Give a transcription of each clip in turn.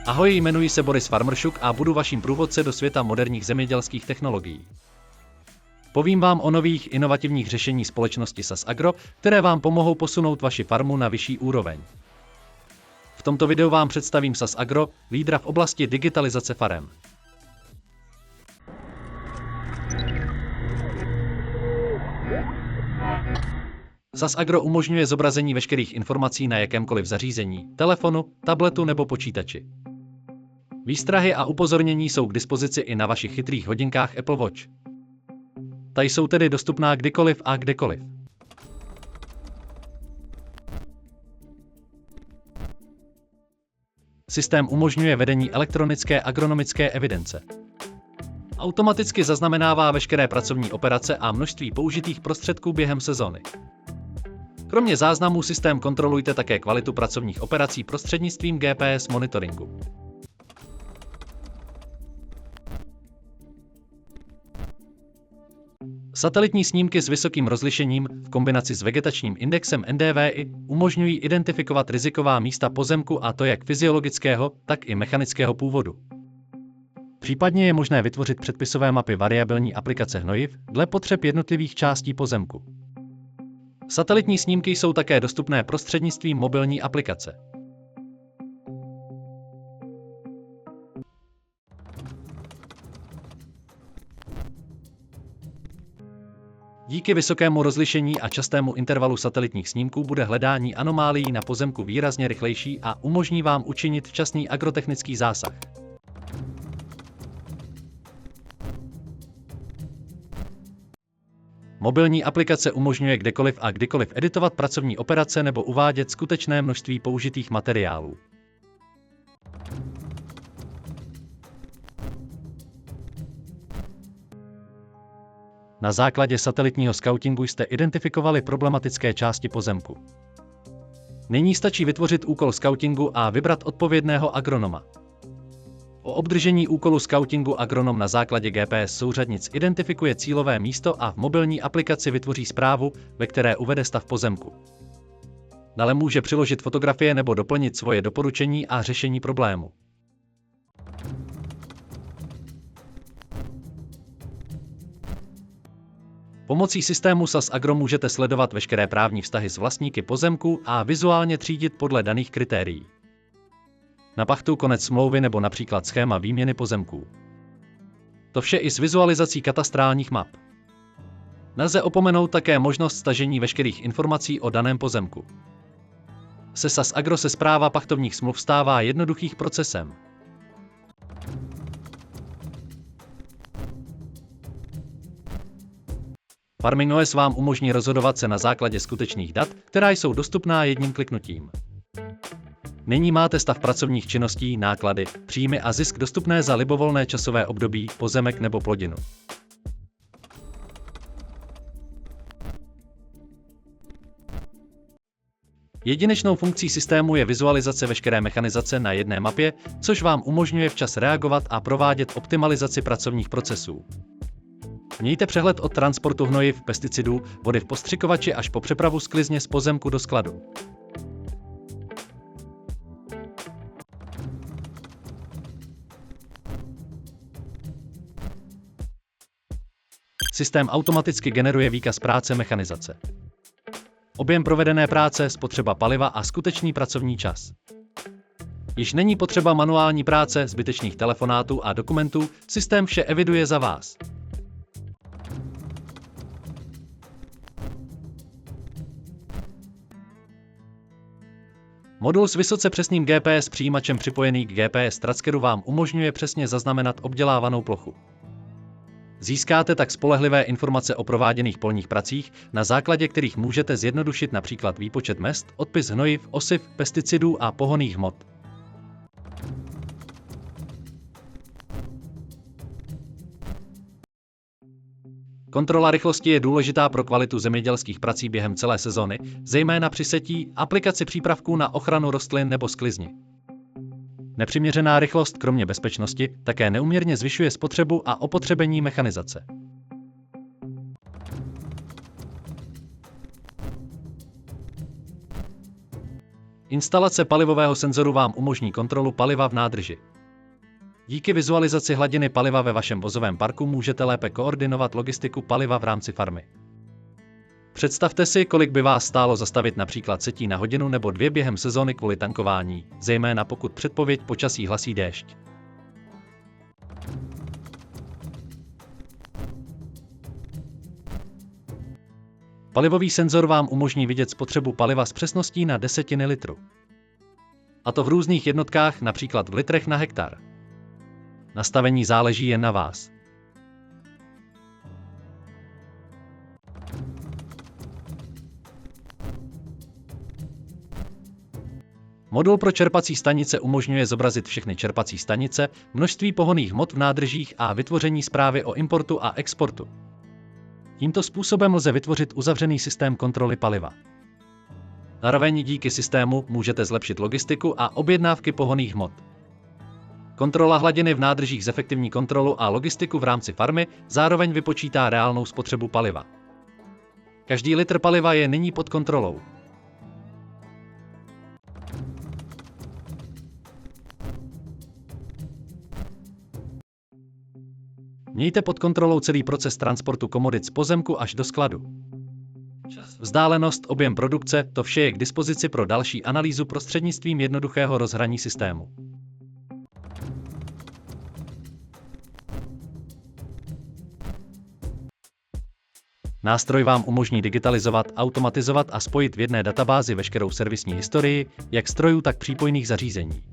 Ahoj, jmenuji se Boris Farmeršuk a budu vaším průvodce do světa moderních zemědělských technologií. Povím vám o nových inovativních řešení společnosti SAS Agro, které vám pomohou posunout vaši farmu na vyšší úroveň. V tomto videu vám představím SAS Agro, lídra v oblasti digitalizace farem. SAS Agro umožňuje zobrazení veškerých informací na jakémkoliv zařízení, telefonu, tabletu nebo počítači. Výstrahy a upozornění jsou k dispozici i na vašich chytrých hodinkách Apple Watch. Ta jsou tedy dostupná kdykoliv a kdekoliv. Systém umožňuje vedení elektronické agronomické evidence. Automaticky zaznamenává veškeré pracovní operace a množství použitých prostředků během sezony. Kromě záznamů systém kontrolujte také kvalitu pracovních operací prostřednictvím GPS monitoringu. Satelitní snímky s vysokým rozlišením v kombinaci s vegetačním indexem NDVI umožňují identifikovat riziková místa pozemku, a to jak fyziologického, tak i mechanického původu. Případně je možné vytvořit předpisové mapy variabilní aplikace hnojiv dle potřeb jednotlivých částí pozemku. Satelitní snímky jsou také dostupné prostřednictvím mobilní aplikace. Díky vysokému rozlišení a častému intervalu satelitních snímků bude hledání anomálií na pozemku výrazně rychlejší a umožní vám učinit včasný agrotechnický zásah. Mobilní aplikace umožňuje kdekoliv a kdykoliv editovat pracovní operace nebo uvádět skutečné množství použitých materiálů. Na základě satelitního skautingu jste identifikovali problematické části pozemku. Nyní stačí vytvořit úkol skautingu a vybrat odpovědného agronoma. Po obdržení úkolu skautingu agronom na základě GPS souřadnic identifikuje cílové místo a v mobilní aplikaci vytvoří zprávu, ve které uvede stav pozemku. Dále může přiložit fotografie nebo doplnit svoje doporučení a řešení problému. Pomocí systému SAS Agro můžete sledovat veškeré právní vztahy s vlastníky pozemku a vizuálně třídit podle daných kritérií. Na pachtu, konec smlouvy nebo například schéma výměny pozemků. To vše i s vizualizací katastrálních map. Nelze opomenout také možnost stažení veškerých informací o daném pozemku. Se SAS Agro se správa pachtovních smluv stává jednoduchým procesem. Farming OS vám umožní rozhodovat se na základě skutečných dat, která jsou dostupná jedním kliknutím. Nyní máte stav pracovních činností, náklady, příjmy a zisk dostupné za libovolné časové období, pozemek nebo plodinu. Jedinečnou funkcí systému je vizualizace veškeré mechanizace na jedné mapě, což vám umožňuje včas reagovat a provádět optimalizaci pracovních procesů. Mějte přehled od transportu hnojiv, pesticidů, vody v postřikovači až po přepravu sklizně z pozemku do skladu. Systém automaticky generuje výkaz práce mechanizace. Objem provedené práce, spotřeba paliva a skutečný pracovní čas. Již není potřeba manuální práce, zbytečných telefonátů a dokumentů, systém vše eviduje za vás. Modul s vysoce přesným GPS přijímačem připojený k GPS trackeru vám umožňuje přesně zaznamenat obdělávanou plochu. Získáte tak spolehlivé informace o prováděných polních pracích, na základě kterých můžete zjednodušit například výpočet mezd, odpis hnojiv, osiv, pesticidů a pohonných hmot. Kontrola rychlosti je důležitá pro kvalitu zemědělských prací během celé sezony, zejména při setí, aplikaci přípravků na ochranu rostlin nebo sklizni. Nepřiměřená rychlost, kromě bezpečnosti, také neúměrně zvyšuje spotřebu a opotřebení mechanizace. Instalace palivového senzoru vám umožní kontrolu paliva v nádrži. Díky vizualizaci hladiny paliva ve vašem vozovém parku můžete lépe koordinovat logistiku paliva v rámci farmy. Představte si, kolik by vás stálo zastavit například setí na hodinu nebo 2 během sezóny kvůli tankování, zejména pokud předpověď počasí hlasí déšť. Palivový senzor vám umožní vidět spotřebu paliva s přesností na desetiny litru. A to v různých jednotkách, například v litrech na hektar. Nastavení záleží jen na vás. Modul pro čerpací stanice umožňuje zobrazit všechny čerpací stanice, množství pohonných hmot v nádržích a vytvoření zprávy o importu a exportu. Tímto způsobem lze vytvořit uzavřený systém kontroly paliva. Zároveň díky systému můžete zlepšit logistiku a objednávky pohonných hmot. Kontrola hladiny v nádržích zefektivní kontrolu a logistiku v rámci farmy, zároveň vypočítá reálnou spotřebu paliva. Každý litr paliva je nyní pod kontrolou. Mějte pod kontrolou celý proces transportu komodit z pozemku až do skladu. Vzdálenost, objem produkce, to vše je k dispozici pro další analýzu prostřednictvím jednoduchého rozhraní systému. Nástroj vám umožní digitalizovat, automatizovat a spojit v jedné databázi veškerou servisní historii, jak strojů, tak přípojných zařízení.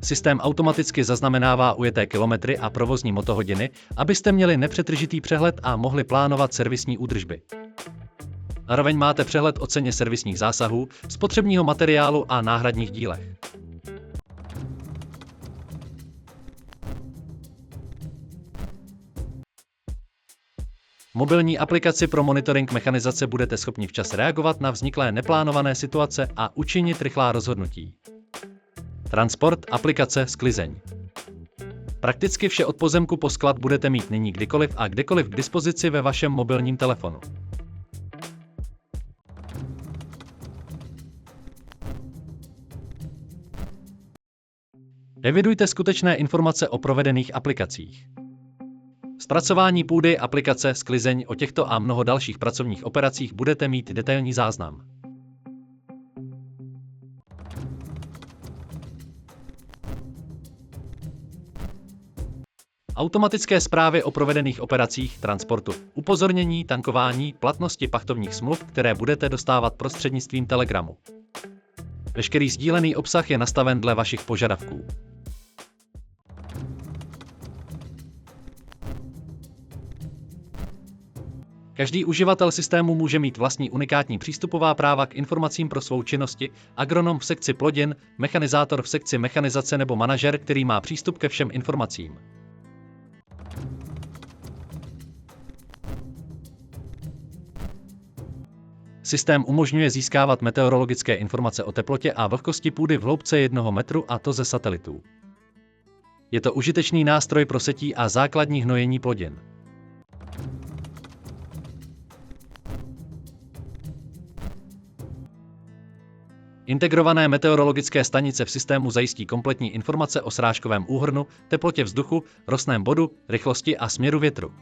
Systém automaticky zaznamenává ujeté kilometry a provozní motohodiny, abyste měli nepřetržitý přehled a mohli plánovat servisní údržby. Zároveň máte přehled o ceně servisních zásahů, spotřebního materiálu a náhradních dílech. Mobilní aplikaci pro monitoring mechanizace budete schopni včas reagovat na vzniklé neplánované situace a učinit rychlá rozhodnutí. Transport, aplikace, sklizeň. Prakticky vše od pozemku po sklad budete mít nyní kdykoliv a kdekoliv k dispozici ve vašem mobilním telefonu. Evidujte skutečné informace o provedených aplikacích. Zpracování půdy, aplikace, sklizeň, o těchto a mnoho dalších pracovních operacích budete mít detailní záznam. Automatické zprávy o provedených operacích, transportu, upozornění, tankování, platnosti pachtovních smluv, které budete dostávat prostřednictvím Telegramu. Veškerý sdílený obsah je nastaven dle vašich požadavků. Každý uživatel systému může mít vlastní unikátní přístupová práva k informacím pro svou činnosti, agronom v sekci plodin, mechanizátor v sekci mechanizace nebo manažer, který má přístup ke všem informacím. Systém umožňuje získávat meteorologické informace o teplotě a vlhkosti půdy v hloubce 1 metru, a to ze satelitů. Je to užitečný nástroj pro setí a základní hnojení plodin. Integrované meteorologické stanice v systému zajistí kompletní informace o srážkovém úhrnu, teplotě vzduchu, rostném bodu, rychlosti a směru větru,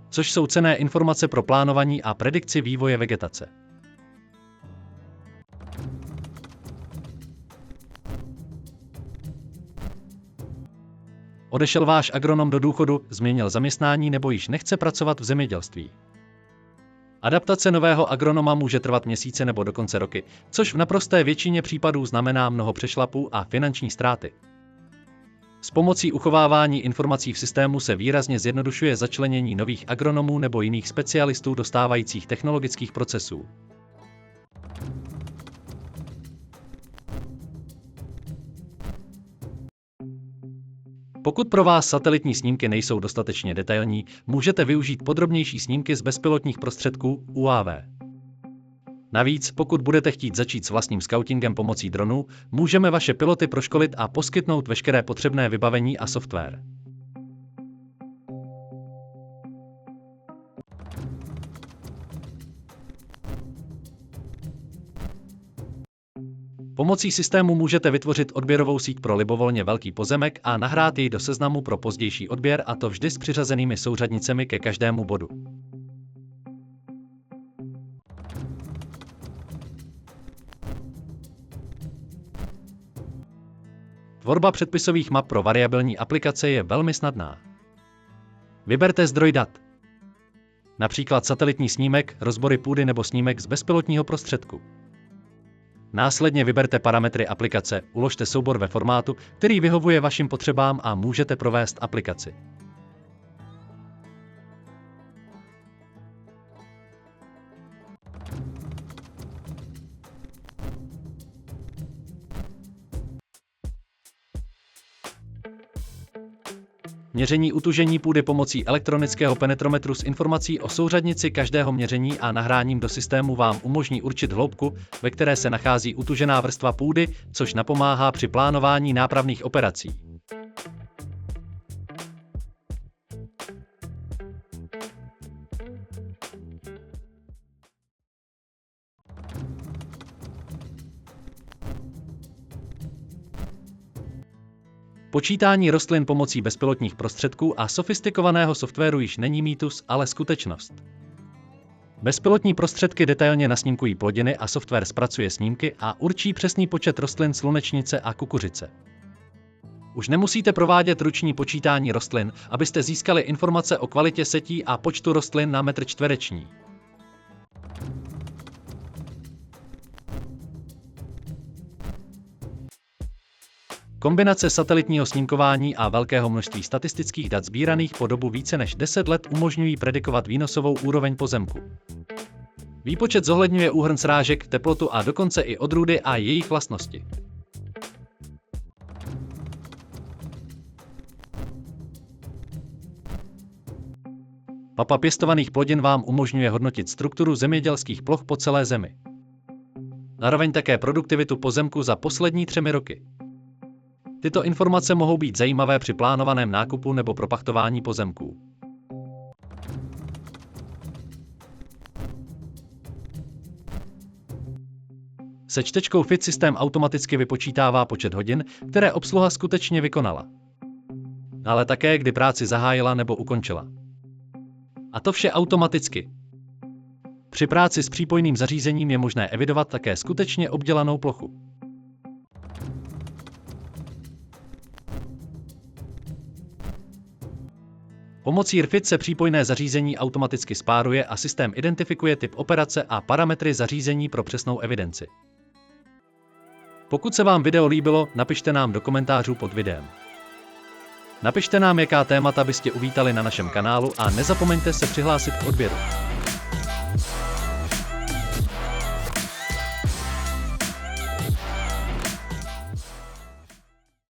což jsou cenné informace pro plánování a predikci vývoje vegetace. Odešel váš agronom do důchodu, změnil zaměstnání nebo již nechce pracovat v zemědělství. Adaptace nového agronoma může trvat měsíce nebo dokonce roky, což v naprosté většině případů znamená mnoho přešlapů a finanční ztráty. S pomocí uchovávání informací v systému se výrazně zjednodušuje začlenění nových agronomů nebo jiných specialistů do stávajících technologických procesů. Pokud pro vás satelitní snímky nejsou dostatečně detailní, můžete využít podrobnější snímky z bezpilotních prostředků UAV. Navíc, pokud budete chtít začít s vlastním skautingem pomocí dronů, můžeme vaše piloty proškolit a poskytnout veškeré potřebné vybavení a software. Pomocí systému můžete vytvořit odběrovou síť pro libovolně velký pozemek a nahrát jej do seznamu pro pozdější odběr, a to vždy s přiřazenými souřadnicemi ke každému bodu. Tvorba předpisových map pro variabilní aplikace je velmi snadná. Vyberte zdroj dat. Například satelitní snímek, rozbory půdy nebo snímek z bezpilotního prostředku. Následně vyberte parametry aplikace, uložte soubor ve formátu, který vyhovuje vašim potřebám, a můžete provést aplikaci. Měření utužení půdy pomocí elektronického penetrometru s informací o souřadnici každého měření a nahráním do systému vám umožní určit hloubku, ve které se nachází utužená vrstva půdy, což napomáhá při plánování nápravných operací. Počítání rostlin pomocí bezpilotních prostředků a sofistikovaného softwaru již není mýtus, ale skutečnost. Bezpilotní prostředky detailně nasnímkují plodiny a software zpracuje snímky a určí přesný počet rostlin slunečnice a kukuřice. Už nemusíte provádět ruční počítání rostlin, abyste získali informace o kvalitě setí a počtu rostlin na metr čtvereční. Kombinace satelitního snímkování a velkého množství statistických dat sbíraných po dobu více než 10 let umožňují predikovat výnosovou úroveň pozemku. Výpočet zohledňuje úhrn srážek, teplotu a dokonce i odrůdy a jejich vlastnosti. Mapa pěstovaných plodin vám umožňuje hodnotit strukturu zemědělských ploch po celé zemi. Zároveň také produktivitu pozemku za poslední 3 roky. Tyto informace mohou být zajímavé při plánovaném nákupu nebo propachtování pozemků. Se čtečkou FIT systém automaticky vypočítává počet hodin, které obsluha skutečně vykonala. Ale také, kdy práci zahájila nebo ukončila. A to vše automaticky. Při práci s přípojným zařízením je možné evidovat také skutečně obdělanou plochu. Pomocí RFID se přípojné zařízení automaticky spáruje a systém identifikuje typ operace a parametry zařízení pro přesnou evidenci. Pokud se vám video líbilo, napište nám do komentářů pod videem. Napište nám, jaká témata byste uvítali na našem kanálu, a nezapomeňte se přihlásit k odběru.